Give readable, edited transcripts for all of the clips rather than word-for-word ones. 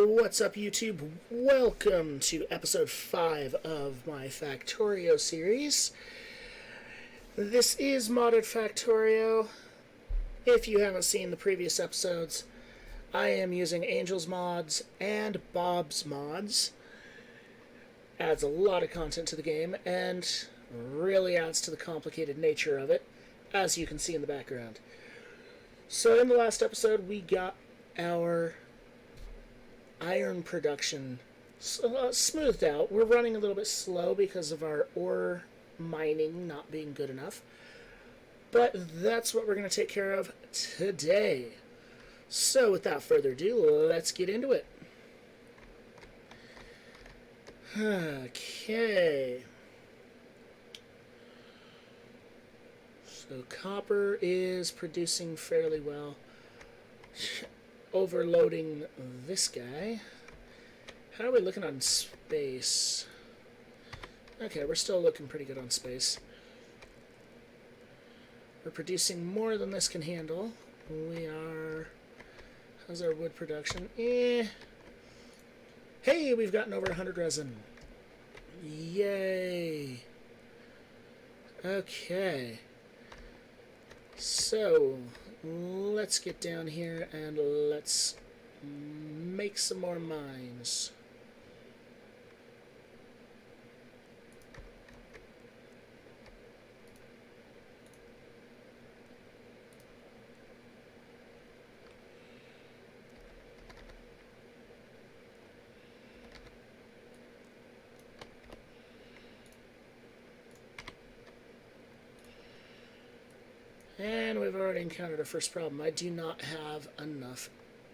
What's up, YouTube? Welcome to episode 5 of my Factorio series. This is Modded Factorio. If you haven't seen the previous episodes, I am using Angel's mods and Bob's mods. Adds a lot of content to the game and really adds to the complicated nature of it, as you can see in the background. So in the last episode, we got our iron production smoothed out. We're running a little bit slow because of our ore mining not being good enough, but that's what we're going to take care of today. So without further ado, let's get into it. Okay, so copper is producing fairly well. Overloading this guy. How are we looking on space? Okay, we're still looking pretty good on space. We're producing more than this can handle. We are... How's our wood production? Hey, we've gotten over 100 resin. Yay! Okay. So, let's get down here and let's make some more mines. And we've already encountered our first problem. I do not have enough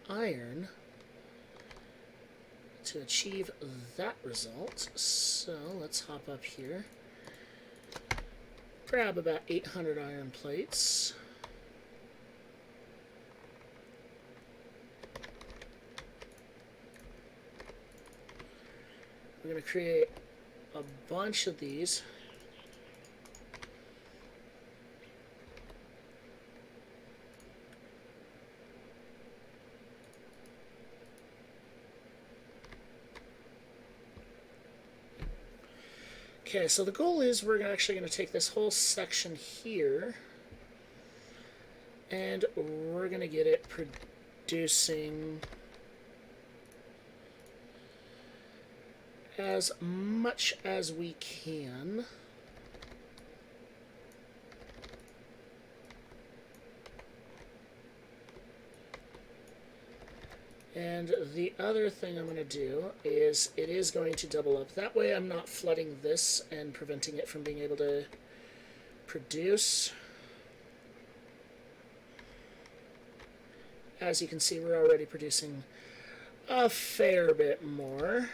iron to achieve that result. So let's hop up here. Grab about 800 iron plates. We're going to create a bunch of these. Okay, so the goal is we're actually going to take this whole section here and we're going to get it producing as much as we can. And the other thing I'm going to do is it is going to double up. That way I'm not flooding this and preventing it from being able to produce. As you can see, we're already producing a fair bit more.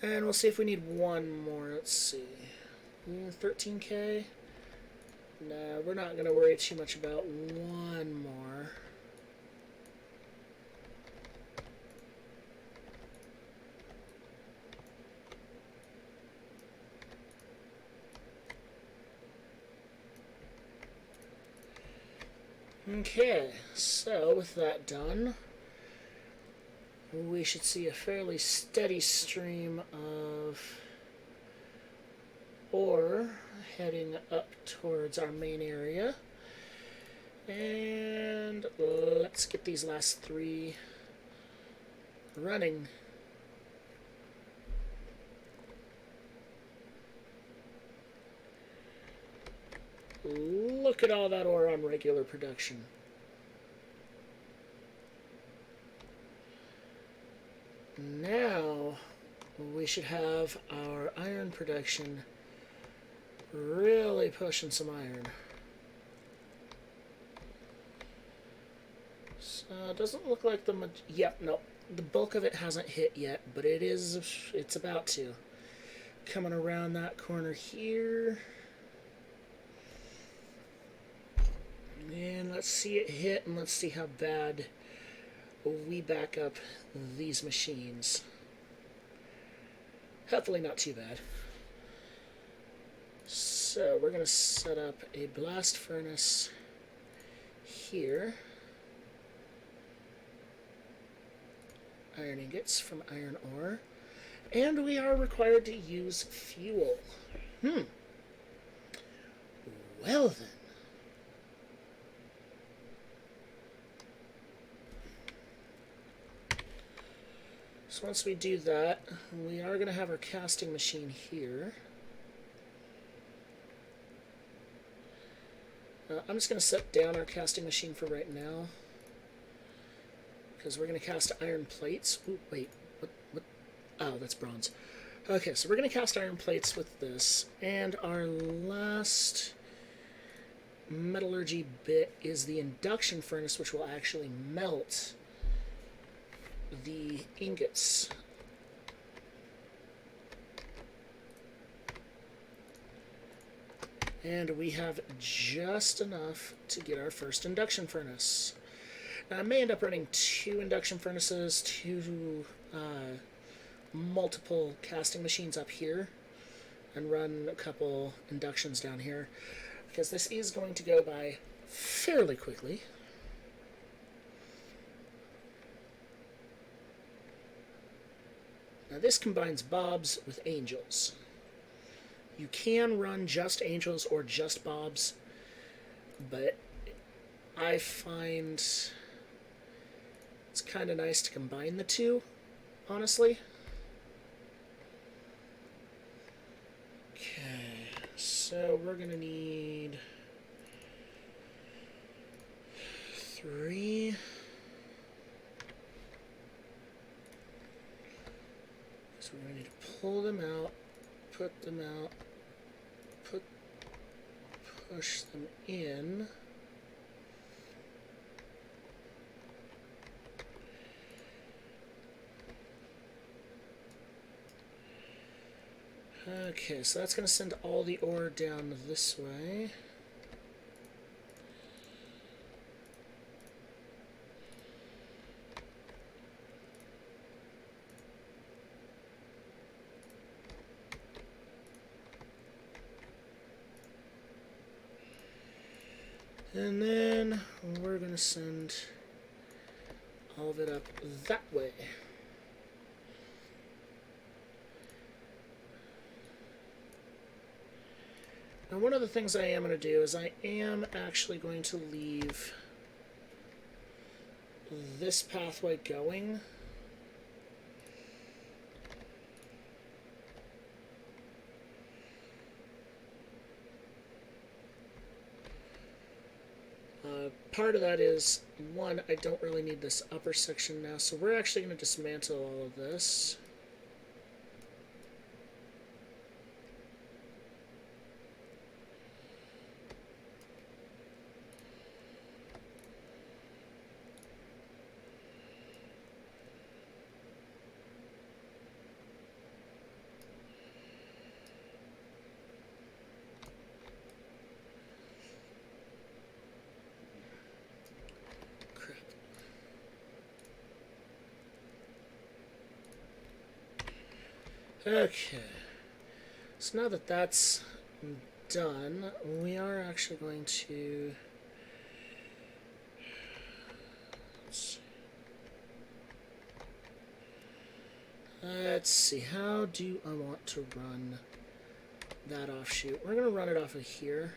And we'll see if we need one more. Let's see. 13K? No, we're not going to worry too much about one more. Okay, so with that done, we should see a fairly steady stream of ore heading up towards our main area. And let's get these last 3 running. Look at all that ore on regular production. Now we should have our iron production really pushing some iron. So it doesn't look like no, the bulk of it hasn't hit yet, but it's about to. coming around that corner here. And let's see it hit, and let's see how bad we back up these machines. Hopefully not too bad. So we're going to set up a blast furnace here. Iron ingots from iron ore. And we are required to use fuel. Well then. So once we do that, we are going to have our casting machine here. I'm just going to set down our casting machine for right now, because we're going to cast iron plates. Ooh, wait, what? Oh, that's bronze. Okay, so we're going to cast iron plates with this, and our last metallurgy bit is the induction furnace, which will actually melt the ingots. And we have just enough to get our first induction furnace. Now I may end up running 2 induction furnaces, 2 multiple casting machines up here, and run a couple inductions down here, because this is going to go by fairly quickly. Now this combines bobs with angels. You can run just angels or just bobs, but I find it's kind of nice to combine the two, honestly. Okay, so we're going to need 3. So we're going to need to pull them out, put them out, push them in. Okay, so that's going to send all the ore down this way. And then we're going to send all of it up that way. Now, one of the things I am going to do is I am actually going to leave this pathway going. Part of that is, one, I don't really need this upper section now, so we're actually going to dismantle all of this. Okay, so now that that's done, we are actually going to let's see, how do I want to run that offshoot? We're going to run it off of here.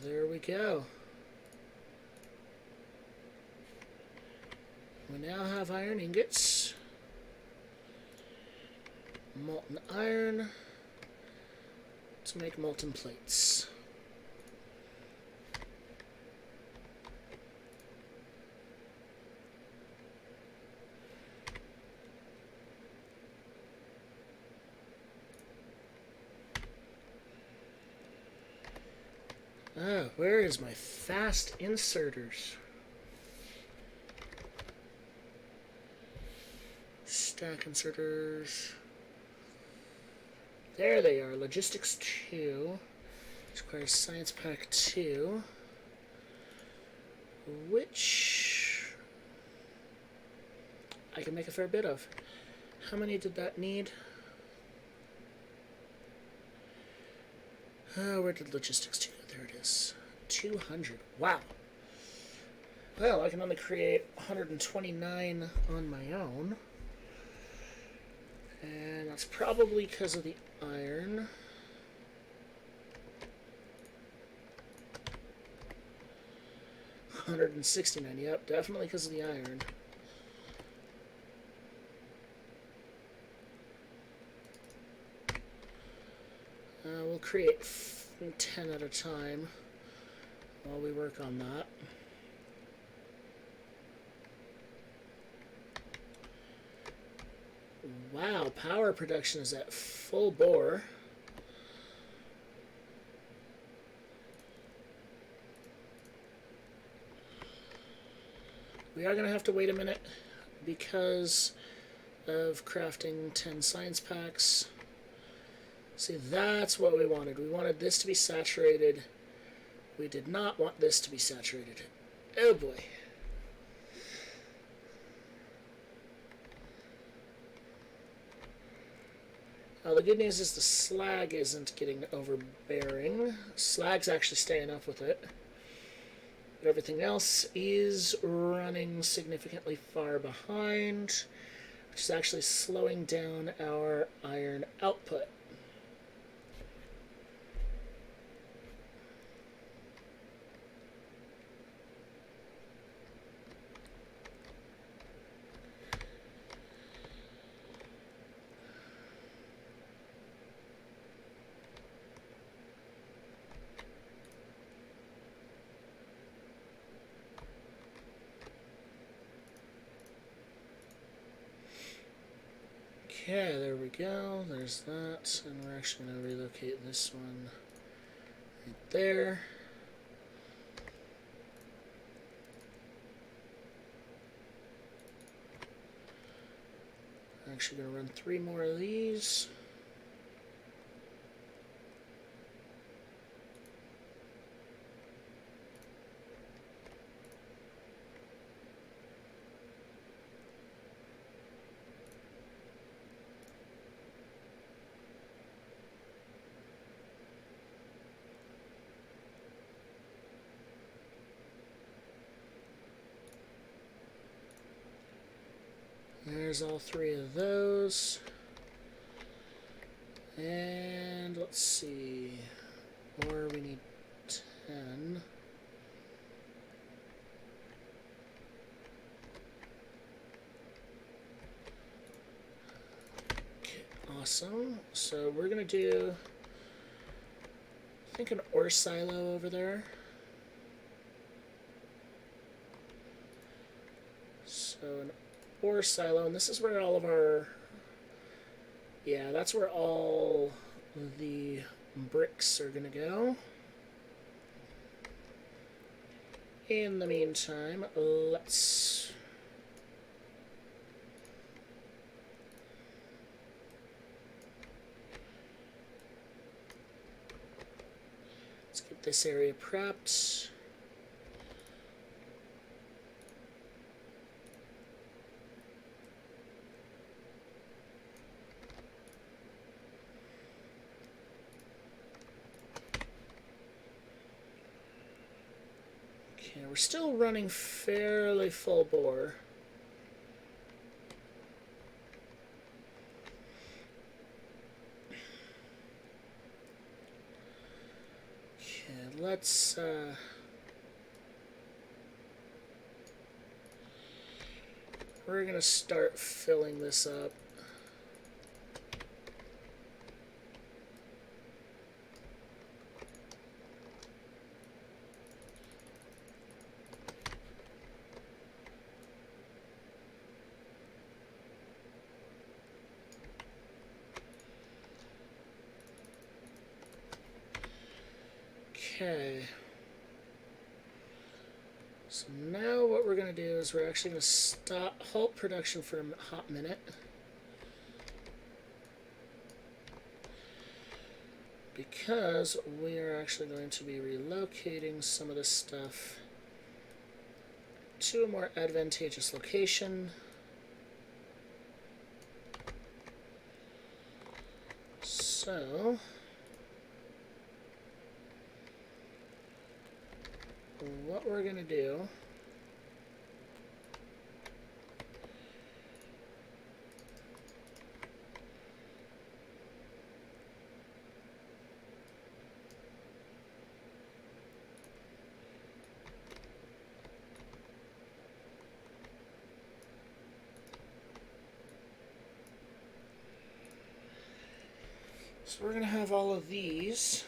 There we go. We now have iron ingots, molten iron to make molten plates. Ah, where is my fast inserters? Stack inserters. There they are. Logistics 2. Which requires Science Pack 2. Which I can make a fair bit of. How many did that need? Where did Logistics 2 go? There it is. 200. Wow. Well, I can only create 129 on my own. And that's probably because of the iron. $169. Yep, definitely because of the iron. We'll create 10 at a time while we work on that. Wow, power production is at full bore. We are going to have to wait a minute because of crafting 10 science packs. See, that's what we wanted. We wanted this to be saturated. We did not want this to be saturated. Oh boy. The good news is the slag isn't getting overbearing. Slag's actually staying up with it. But everything else is running significantly far behind, which is actually slowing down our iron output. Okay, there we go. There's that. And we're actually going to relocate this one right there. I'm actually going to run 3 more of these. There's all 3 of those. And let's see. More, we need 10. Okay, awesome. So we're going to do, I think, an ore silo over there. So an ore silo, and this is where all of our, yeah, that's where all the bricks are gonna go. In the meantime, let's get this area prepped. Okay, we're still running fairly full bore. Okay, let's we're gonna start filling this up. Okay. So now what we're going to do is we're actually going to halt production for a hot minute. Because we are actually going to be relocating some of this stuff to a more advantageous location. So what we're going to do so we're going to have all of these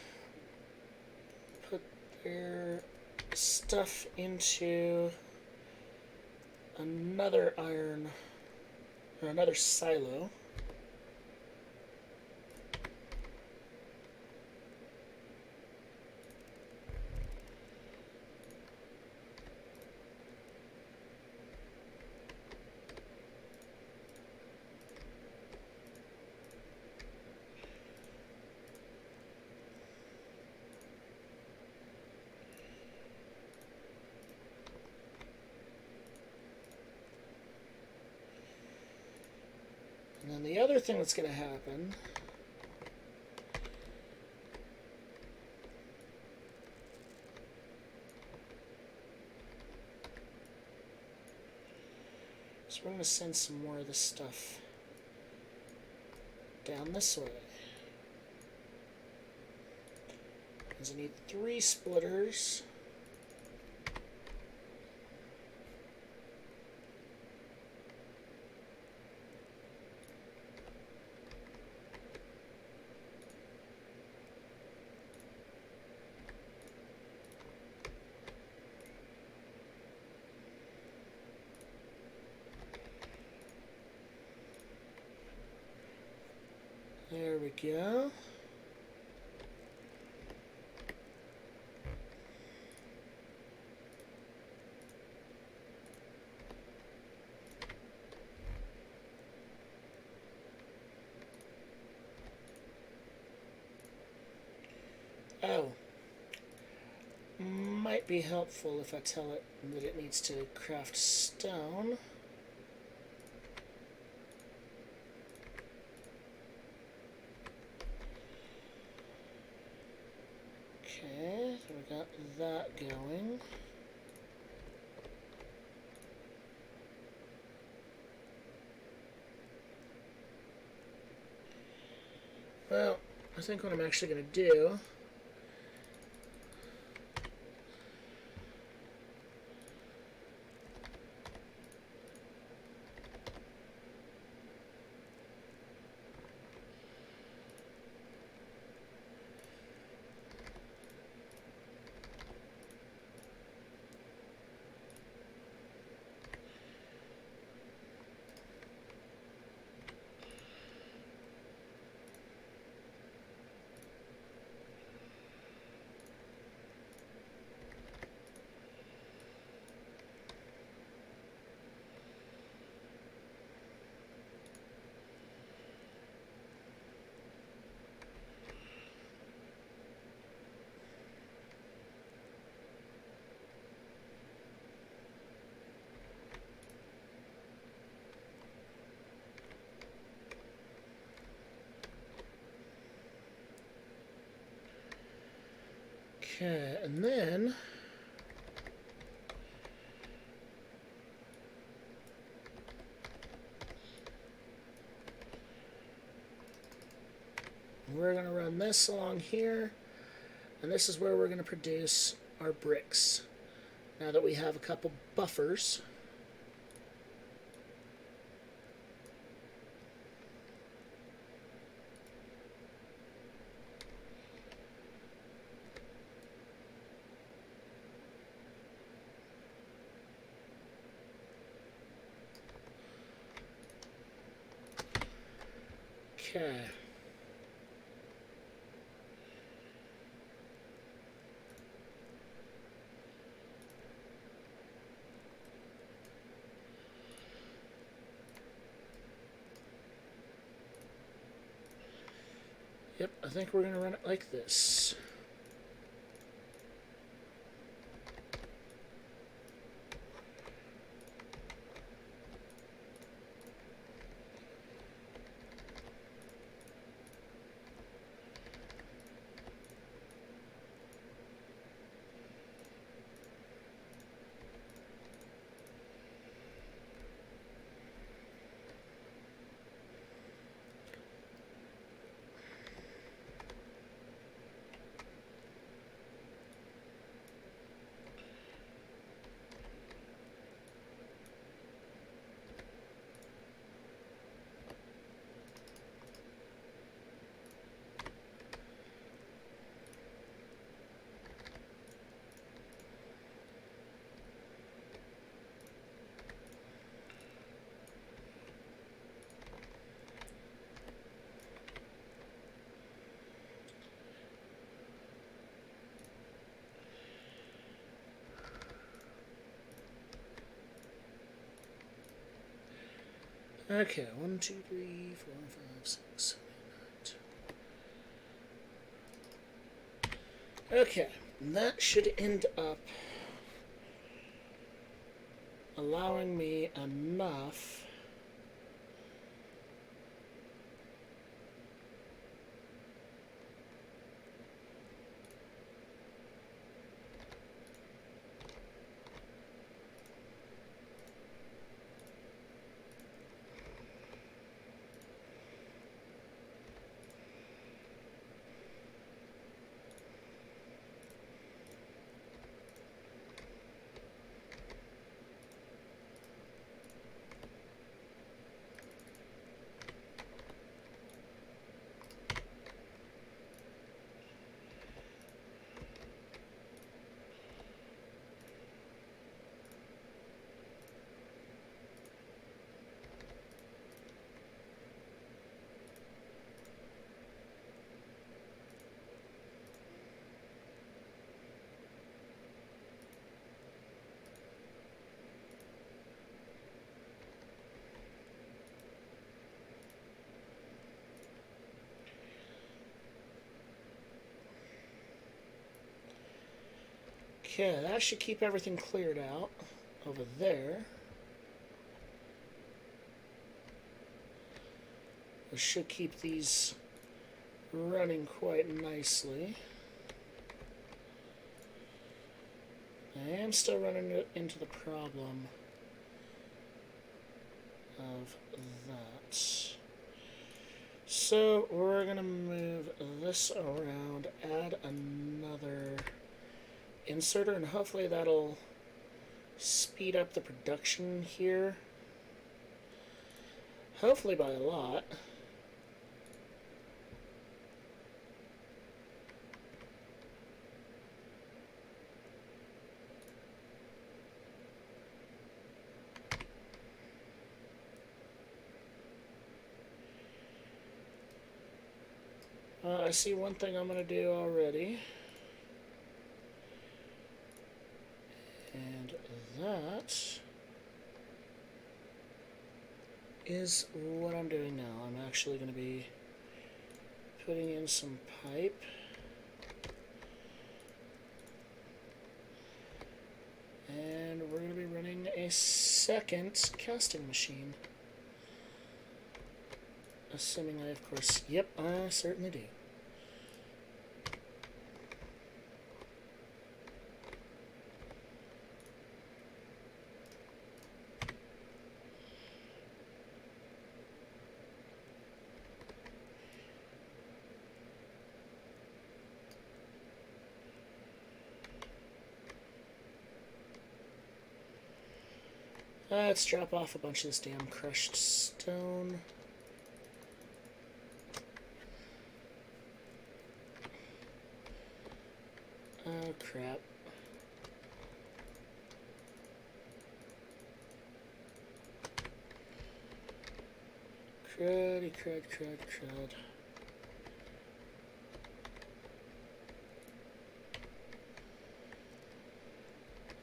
put their stuff into another iron or another silo. And then the other thing that's going to happen is we're going to send some more of this stuff down this way. Because I need 3 splitters. There we go. Oh. Might be helpful if I tell it that it needs to craft stone. Okay, so we got that going. Well, I think what I'm actually going to do okay, and then we're going to run this along here, and this is where we're going to produce our bricks. Now that we have a couple buffers. Okay. Yep, I think we're going to run it like this. Okay, 1, 2, 3, 4, 5, 6, 7, 8, 9. Okay, that should end up allowing me enough Okay, that should keep everything cleared out over there. It should keep these running quite nicely. I am still running into the problem of that. So we're going to move this around, add another inserter, and hopefully that'll speed up the production here. Hopefully by a lot. I see one thing I'm going to do already. And that is what I'm doing now. I'm actually going to be putting in some pipe. And we're going to be running a second casting machine. Assuming I, of course, yep, I certainly do. Let's drop off a bunch of this damn crushed stone. Oh, crap. Crud.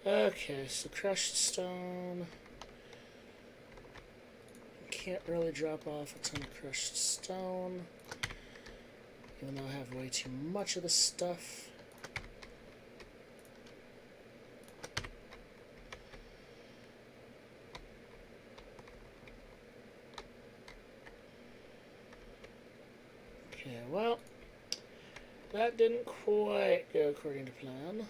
Okay, so crushed stone. Can't really drop off a ton of crushed stone. even though I have way too much of this stuff. Okay, well, that didn't quite go according to plan.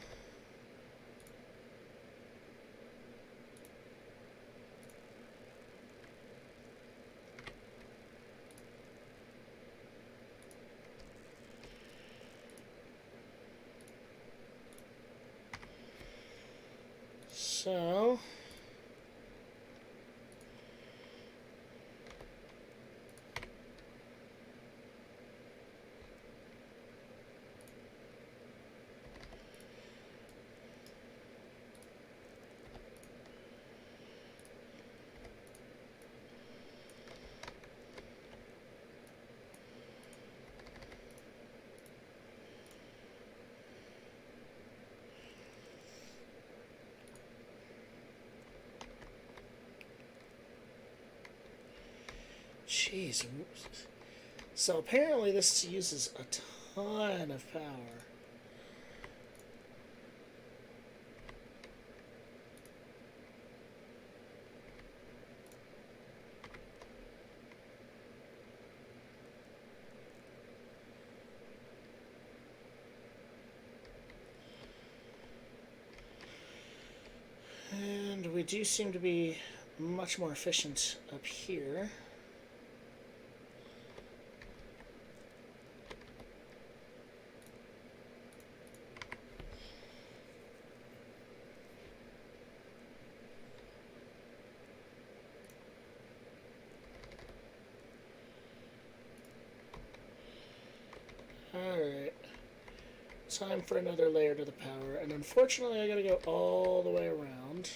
So, jeez. So apparently this uses a ton of power. And we do seem to be much more efficient up here. Alright. Time for another layer to the power, and unfortunately I gotta go all the way around.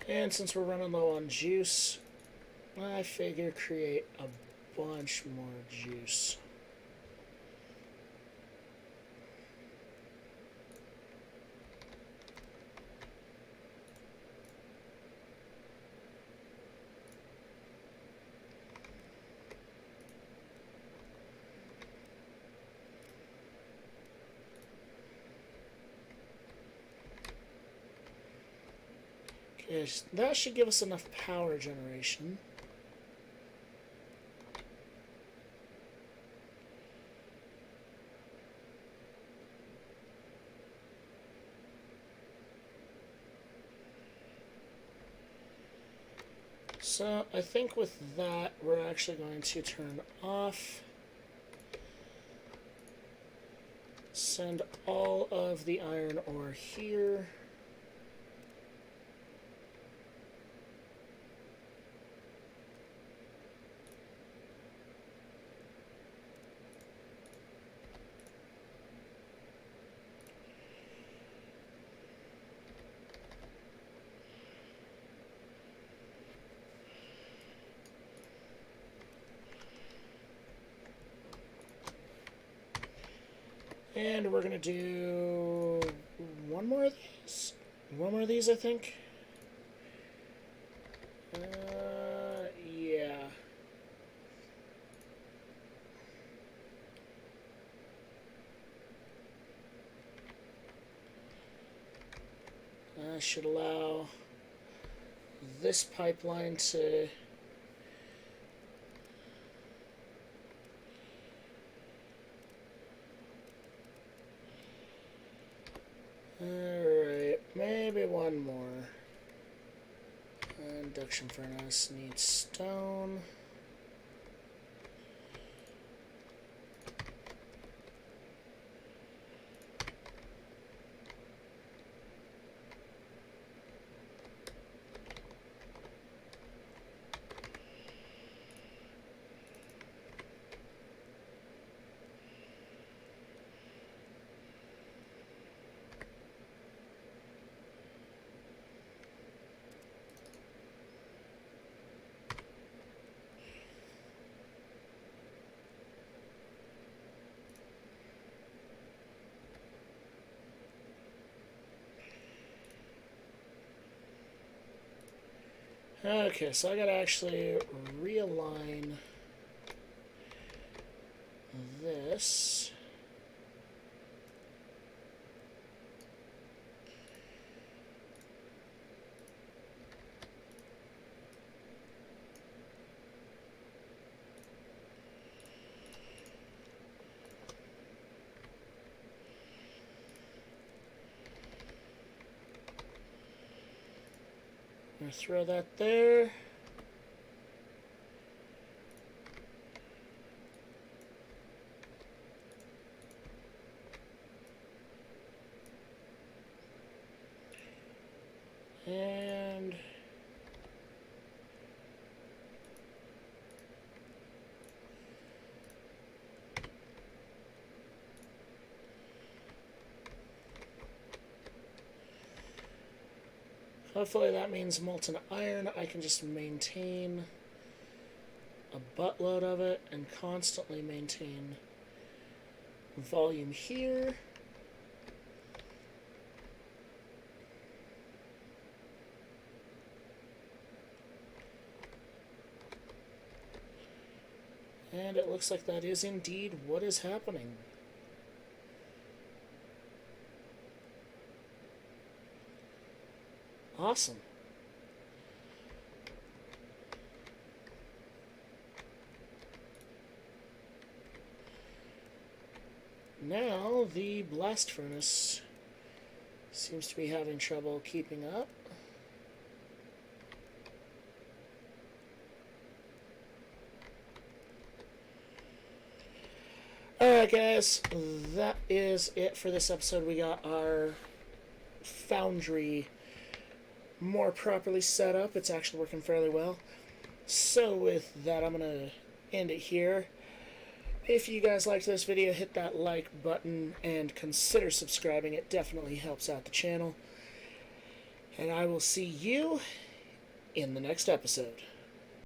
And since we're running low on juice, I figure create a bunch more juice. Okay, that should give us enough power generation. So I think with that, we're actually going to turn off, send all of the iron ore here. And we're going to do one more of these. One more of these, I think. Yeah. Should allow this pipeline to... Alright, maybe one more. Induction furnace needs stone. Okay, so I gotta actually realign this. I'm gonna throw that there. And hopefully that means molten iron. I can just maintain a buttload of it and constantly maintain volume here. And it looks like that is indeed what is happening. Awesome. Now the blast furnace seems to be having trouble keeping up. Alright guys, that is it for this episode. We got our foundry more properly set up. It's actually working fairly well. So with that, I'm going to end it here. If you guys liked this video, hit that like button and consider subscribing. It definitely helps out the channel. And I will see you in the next episode.